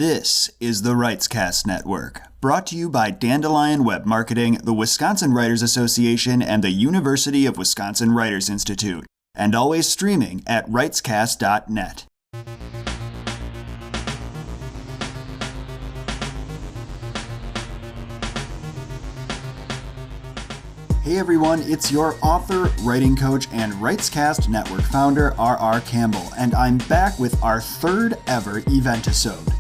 This is the Writescast Network, brought to you by Dandelion Web Marketing, the Wisconsin Writers Association, and the University of Wisconsin Writers Institute, and always streaming at writescast.net. Hey everyone, it's your author, writing coach, and Writescast Network founder, R.R. Campbell, and I'm back with our third ever Event-isode.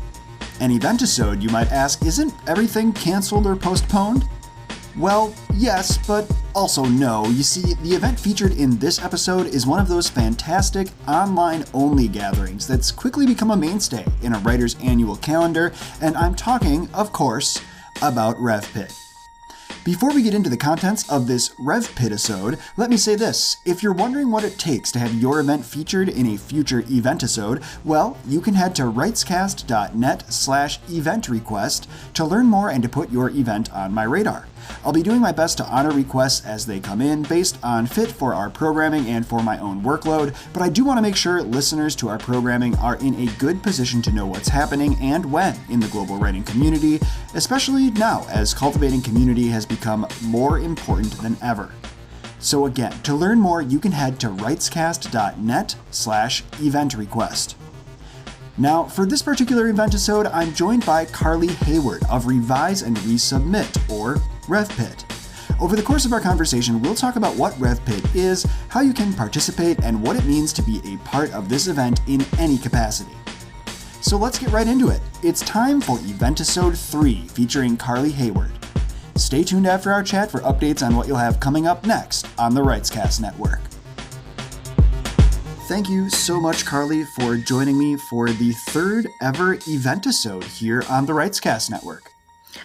An Event-isode, you might ask, isn't everything canceled or postponed? Well, yes, but also no. You see, the event featured in this episode is one of those fantastic online-only gatherings that's quickly become a mainstay in a writer's annual calendar, and I'm talking, of course, about RevPit. Before we get into the contents of this RevPit-isode, let me say this. If you're wondering what it takes to have your event featured in a future Event-isode, well, you can head to writescast.net/event request to learn more and to put your event on my radar. I'll be doing my best to honor requests as they come in based on fit for our programming and for my own workload, but I do want to make sure listeners to our programming are in a good position to know what's happening and when in the global writing community, especially now as cultivating community has become more important than ever. So again, to learn more, you can head to writescast.net/event request. Now, for this particular Event-isode, I'm joined by Carly Hayward of Revise and Resubmit, or RevPit. Over the course of our conversation, we'll talk about what RevPit is, how you can participate, and what it means to be a part of this event in any capacity. So let's get right into it. It's time for Event-isode 3, featuring Carly Hayward. Stay tuned after our chat for updates on what you'll have coming up next on the Writescast Network. Thank you so much, Carly, for joining me for the third ever Event-isode here on the Writescast Network.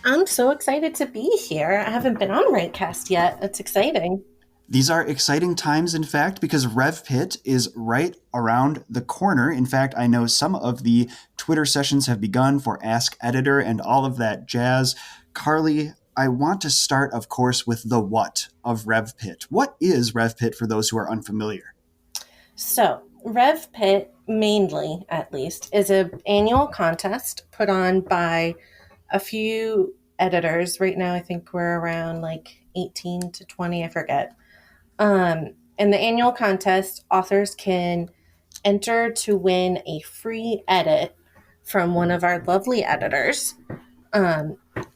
I'm so excited to be here. I haven't been on Writecast yet. It's exciting. These are exciting times, in fact, because RevPit is right around the corner. In fact, I know some of the Twitter sessions have begun for Ask Editor and all of that jazz. Carly, I want to start, of course, with the what of RevPit. What is RevPit for those who are unfamiliar? So, RevPit, mainly at least, is an annual contest put on by a few editors. Right now, I think we're around like 18 to 20, I forget. In the annual contest, authors can enter to win a free edit from one of our lovely editors.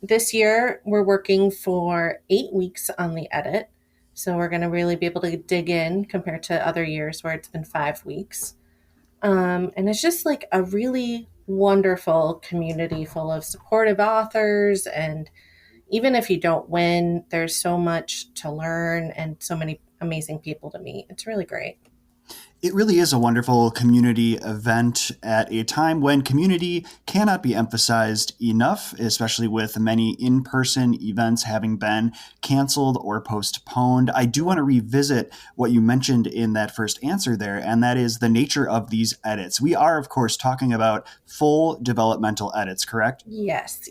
This year, we're working for 8 weeks on the edit. So we're going to really be able to dig in compared to other years where it's been 5 weeks. And it's just like a really wonderful community full of supportive authors. And even if you don't win, there's so much to learn and so many amazing people to meet. It's really great. It really is a wonderful community event at a time when community cannot be emphasized enough, especially with many in-person events having been canceled or postponed. I do want to revisit what you mentioned in that first answer there, and that is the nature of these edits. We are, of course, talking about full developmental edits, correct? Yes.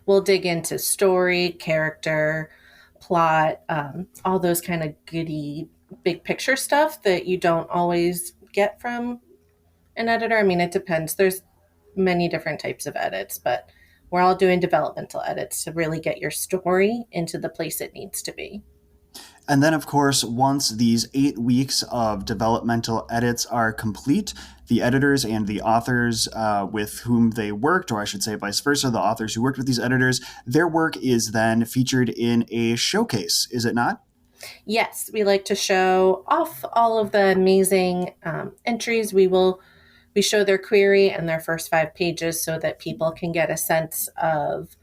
We'll dig into story, character, plot, all those kind of goody big picture stuff that you don't always get from an editor. I mean, it depends. There's many different types of edits, but we're all doing developmental edits to really get your story into the place it needs to be. And then, of course, once these 8 weeks of developmental edits are complete, the editors and the authors with whom they worked, or I should say vice versa, the authors who worked with these editors, their work is then featured in a showcase, is it not? Yes, we like to show off all of the amazing entries. We show their query and their first 5 pages so that people can get a sense of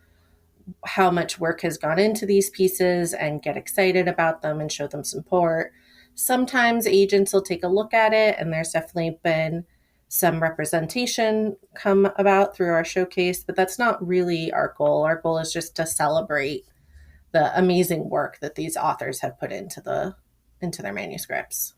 how much work has gone into these pieces and get excited about them and show them support. Sometimes agents will take a look at it, and there's definitely been some representation come about through our showcase, but that's not really our goal. Our goal is just to celebrate the amazing work that these authors have put into their manuscripts.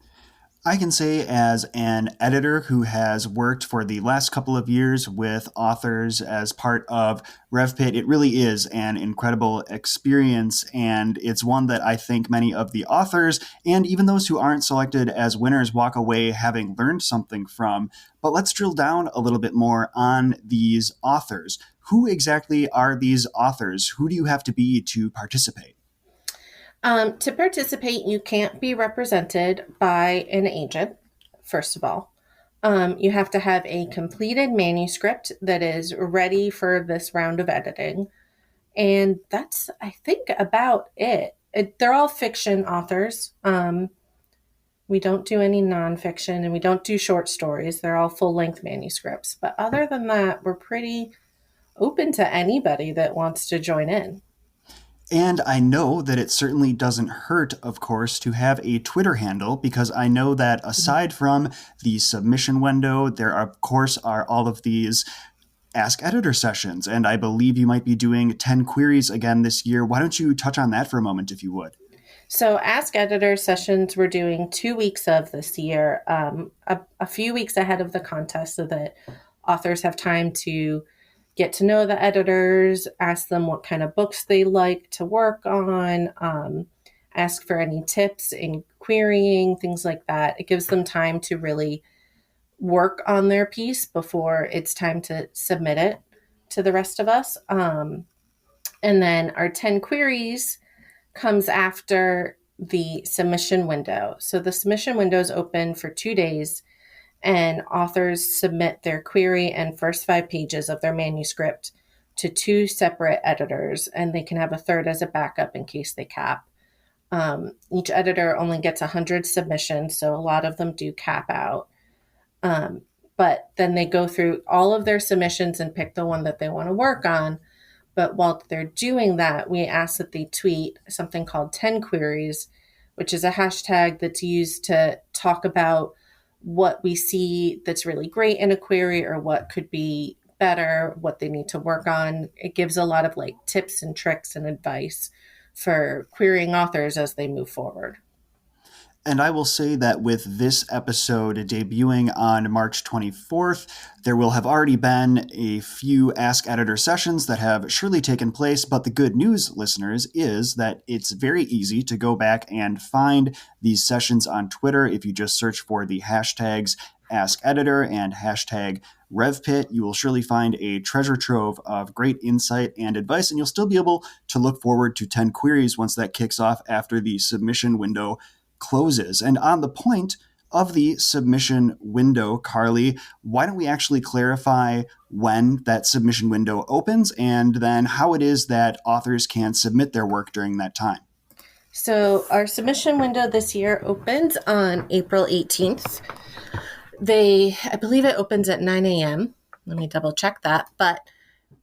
I can say, as an editor who has worked for the last couple of years with authors as part of RevPit, it really is an incredible experience. And it's one that I think many of the authors and even those who aren't selected as winners walk away having learned something from. But let's drill down a little bit more on these authors. Who exactly are these authors? Who do you have to be to participate? To participate, you can't be represented by an agent, first of all. You have to have a completed manuscript that is ready for this round of editing. And that's, I think, about it. They're all fiction authors. We don't do any nonfiction and we don't do short stories. They're all full-length manuscripts. But other than that, we're pretty open to anybody that wants to join in. And I know that it certainly doesn't hurt, of course, to have a Twitter handle, because I know that aside from the submission window, there, of course, are all of these Ask Editor sessions. And I believe you might be doing 10 queries again this year. Why don't you touch on that for a moment, if you would? So Ask Editor sessions we're doing 2 weeks of this year, a few weeks ahead of the contest so that authors have time to get to know the editors, ask them what kind of books they like to work on, ask for any tips in querying, things like that. It gives them time to really work on their piece before it's time to submit it to the rest of us. And then our 10 queries comes after the submission window. So the submission window is open for 2 days, and authors submit their query and first 5 pages of their manuscript to 2 separate editors, and they can have a third as a backup in case they cap. Each editor only gets 100 submissions, so a lot of them do cap out. But then they go through all of their submissions and pick the one that they want to work on. But while they're doing that, we ask that they tweet something called 10 queries, which is a hashtag that's used to talk about what we see that's really great in a query or what could be better, what they need to work on. It gives a lot of like tips and tricks and advice for querying authors as they move forward. And I will say that with this episode debuting on March 24th, there will have already been a few Ask Editor sessions that have surely taken place. But the good news, listeners, is that it's very easy to go back and find these sessions on Twitter. If you just search for the hashtags Ask Editor and hashtag RevPit, you will surely find a treasure trove of great insight and advice, and you'll still be able to look forward to 10 queries once that kicks off after the submission window closes. And on the point of the submission window, Carly, why don't we actually clarify when that submission window opens and then how it is that authors can submit their work during that time? So our submission window this year opens on April 18th. I believe it opens at 9 a.m. Let me double check that. But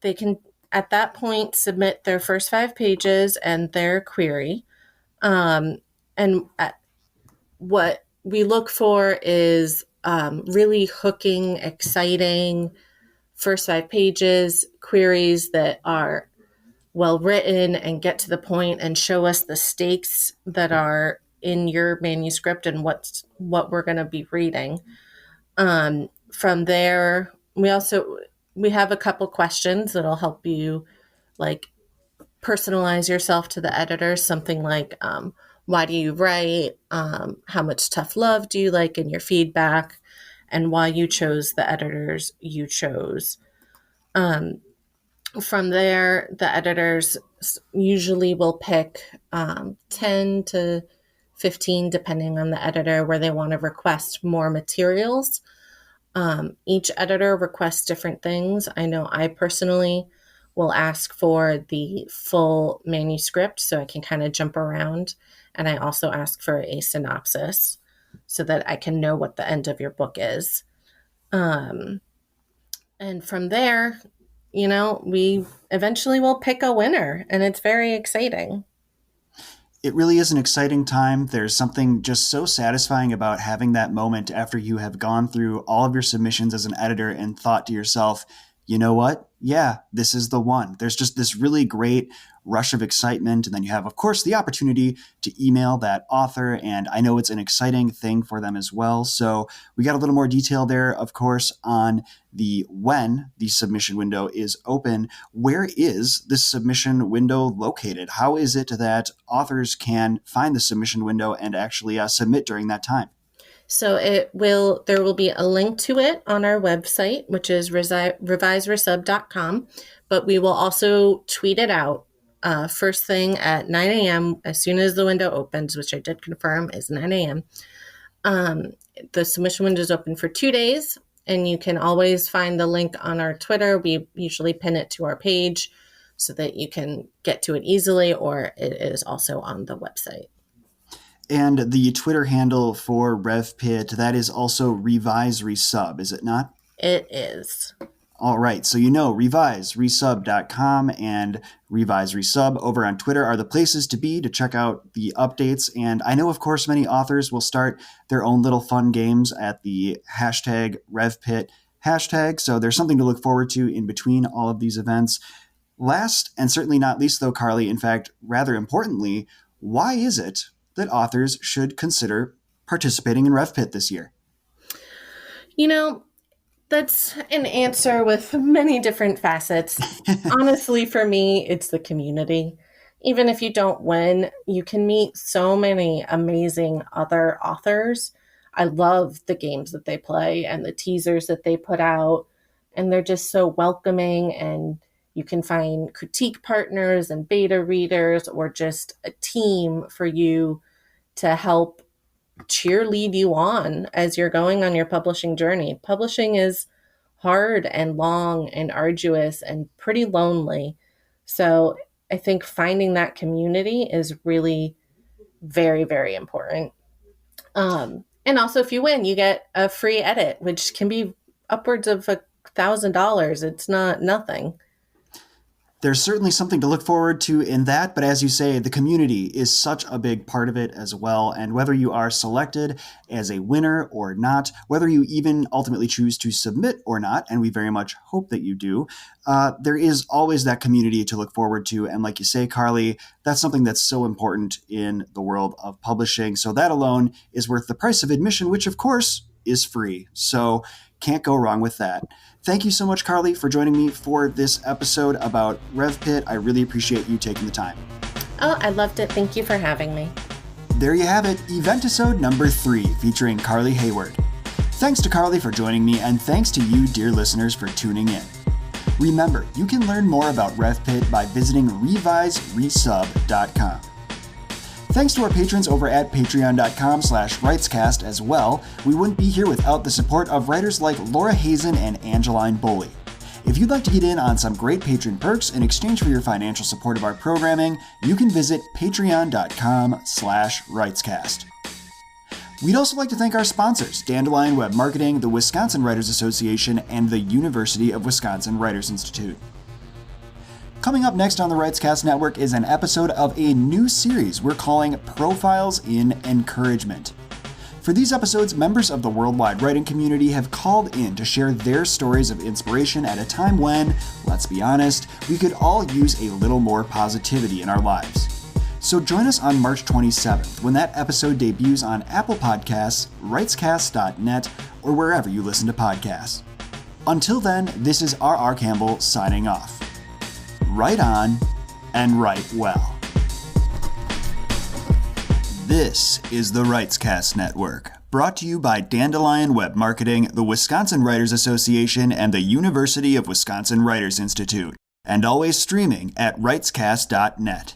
they can, at that point, submit their first 5 pages and their query. What we look for is really hooking, exciting first 5 pages, queries that are well written and get to the point and show us the stakes that are in your manuscript and what we're going to be reading. From there, we have a couple questions that'll help you like personalize yourself to the editor. Something like, why do you write? How much tough love do you like in your feedback? And why you chose the editors you chose. From there, the editors usually will pick 10 to 15, depending on the editor, where they want to request more materials. Each editor requests different things. I know I personally will ask for the full manuscript so I can kind of jump around. And I also ask for a synopsis so that I can know what the end of your book is. And from there, we eventually will pick a winner, and it's very exciting. It really is an exciting time. There's something just so satisfying about having that moment after you have gone through all of your submissions as an editor and thought to yourself, you know what? Yeah, this is the one. There's just this really great rush of excitement. And then you have, of course, the opportunity to email that author. And I know it's an exciting thing for them as well. So we got a little more detail there, of course, on when the submission window is open. Where is this submission window located? How is it that authors can find the submission window and actually submit during that time? So there will be a link to it on our website, which is reviseresub.com, but we will also tweet it out first thing at 9 a.m. as soon as the window opens, which I did confirm is 9 a.m. The submission window is open for 2 days, and you can always find the link on our Twitter. We usually pin it to our page so that you can get to it easily, or it is also on the website. And the Twitter handle for RevPit, that is also Revise Resub, is it not? It is. All right. So reviseresub.com and Revise Resub over on Twitter are the places to be to check out the updates. And I know, of course, many authors will start their own little fun games at the hashtag RevPit hashtag. So there's something to look forward to in between all of these events. Last, and certainly not least, though, Carly, in fact, rather importantly, why is it that authors should consider participating in RevPit this year? That's an answer with many different facets. Honestly, for me, it's the community. Even if you don't win, you can meet so many amazing other authors. I love the games that they play and the teasers that they put out, and they're just so welcoming, and you can find critique partners and beta readers or just a team for you to help cheerlead you on as you're going on your publishing journey. Publishing is hard and long and arduous and pretty lonely. So I think finding that community is really very, very important. And also, if you win, you get a free edit, which can be upwards of $1,000. It's not nothing. There's certainly something to look forward to in that, but as you say, the community is such a big part of it as well, and whether you are selected as a winner or not, whether you even ultimately choose to submit or not, and we very much hope that you do, there is always that community to look forward to, and like you say, Carly, that's something that's so important in the world of publishing, so that alone is worth the price of admission, which of course is free, so can't go wrong with that. Thank you so much, Carly, for joining me for this episode about RevPit. I really appreciate you taking the time. Oh, I loved it. Thank you for having me. There you have it, Event-isode number 3, featuring Carly Hayward. Thanks to Carly for joining me, and thanks to you, dear listeners, for tuning in. Remember, you can learn more about RevPit by visiting reviseresub.com. Thanks to our patrons over at patreon.com/writescast as well. We wouldn't be here without the support of writers like Laura Hazen and Angeline Boley. If you'd like to get in on some great patron perks in exchange for your financial support of our programming, you can visit patreon.com/writescast. We'd also like to thank our sponsors, Dandelion Web Marketing, the Wisconsin Writers Association, and the University of Wisconsin Writers Institute. Coming up next on the Writescast Network is an episode of a new series we're calling Profiles in Encouragement. For these episodes, members of the worldwide writing community have called in to share their stories of inspiration at a time when, let's be honest, we could all use a little more positivity in our lives. So join us on March 27th when that episode debuts on Apple Podcasts, writescast.net, or wherever you listen to podcasts. Until then, this is R.R. Campbell signing off. Write on and write well. This is the Writescast Network, brought to you by Dandelion Web Marketing, the Wisconsin Writers Association, and the University of Wisconsin Writers Institute, and always streaming at writescast.net.